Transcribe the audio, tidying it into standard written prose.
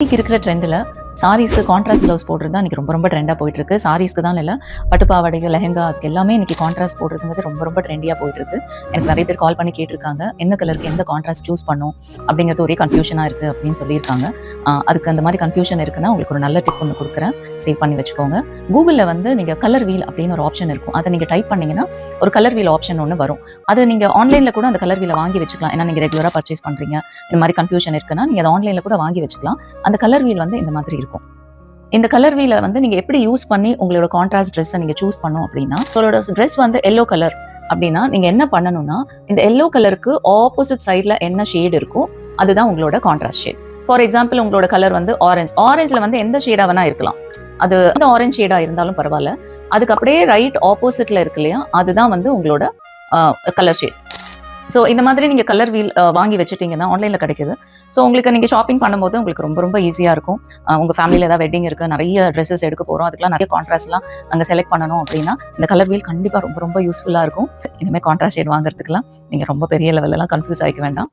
இன்னைக்கு இருக்கிற ட்ரெண்டில் சாரீஸ்க்கு கான்ட்ராஸ்ட் ப்ளவுஸ் போடுறது தான் இன்னைக்கு ரொம்ப ரொம்ப ட்ரெண்டாக போயிட்டு இருக்கு. சாரீஸ்க்கு தான் இல்லை, பட்டு பாவாடைகள், லெஹங்கா எல்லாமே இன்னைக்கு கான்ட்ராஸ்ட் போடுறதுங்கிறது ரொம்ப ரொம்ப ட்ரெண்டியாக போயிட்டு இருக்கு. எனக்கு நிறைய பேர் கால் பண்ணி கேட்டிருக்காங்க, என்ன கலருக்கு எந்த கான்ட்ராஸ்ட் சூஸ் பண்ணும் அப்படிங்கிறது ஒரே கன்ஃபியூஷனாக இருக்குது அப்படின்னு சொல்லியிருக்காங்க. அதுக்கு அந்த மாதிரி கன்ஃபியூஷன் இருக்குன்னா உங்களுக்கு ஒரு நல்ல டிப் ஒன்று கொடுக்குறேன், சேவ் பண்ணி வச்சுக்கோங்க. கூகுளில் வந்து நீங்கள் கலர் வீல் அப்படின்னு ஒரு ஆப்ஷன் இருக்கும், அதை நீங்கள் டைப் பண்ணிங்கன்னா ஒரு கலர் வீல் ஆப்ஷன் ஒன்று வரும். அது நீங்கள் ஆன்லைனில் கூட அந்த கலர் வீலை வாங்கி வச்சுக்கலாம். ஏன்னா நீங்கள் ரெகுலராக பர்ச்சேஸ் பண்ணுறீங்க, இந்த மாதிரி கன்ஃபியூஷன் இருக்குன்னா நீங்கள் அதை ஆன்லைனில் கூட வாங்கி வச்சுக்கலாம். அந்த கலர் வீல் வந்து இந்த மாதிரி இருக்கும். இந்த கலர் வீலை வந்து நீங்க எப்படி யூஸ் பண்ணி உங்களோட கான்ட்ராஸ்ட் ட்ரெஸ்ஸை நீங்க சூஸ் பண்ணணும் அப்படின்னா, உங்களோட ட்ரெஸ் வந்து எல்லோ கலர் அப்படின்னா நீங்க என்ன பண்ணணும்னா, இந்த எல்லோ கலருக்கு ஆப்போசிட் சைட்ல என்ன ஷேட் இருக்கோ அதுதான் உங்களோட கான்ட்ராஸ்ட் ஷேட். ஃபார் எக்ஸாம்பிள் உங்களோட கலர் வந்து ஆரஞ்சு. ஆரஞ்சுல வந்து எந்த ஷேடா வேணா இருக்கலாம், அது எந்த ஆரஞ்சு ஷேடா இருந்தாலும் பரவாயில்ல. அதுக்கு அப்படியே ரைட் ஆப்போசிட்ல இருக்கு இல்லையா, அதுதான் வந்து உங்களோட கலர் ஷேட். ஸோ இந்த மாதிரி நீங்கள் கலர் வீல் வாங்கி வச்சுட்டீங்கன்னா ஆன்லைனில் கிடைக்குது. ஸோ உங்களுக்கு நீங்கள் ஷாப்பிங் பண்ணும்போது உங்களுக்கு ரொம்ப ரொம்ப ஈஸியாக இருக்கும். உங்கள் ஃபேமிலியில் ஏதாவது வெட்டிங் இருக்குது, நிறைய ட்ரெஸ்ஸஸ் எடுக்க போகிறோம், அதுக்கெல்லாம் நிறைய கான்ட்ராஸ்ட்லாம் நாங்கள் செலக்ட் பண்ணணும் அப்படின்னா இந்த கலர் வீல் கண்டிப்பாக ரொம்ப ரொம்ப யூஸ்ஃபுல்லாக இருக்கும். இனிமேல் கான்ட்ராஸ்ட் ஷேட் வாங்குறதுக்குலாம் நீங்கள் ரொம்ப பெரிய லெவலெல்லாம் கன்ஃபியூஸ் ஆகிக்க வேண்டாம்.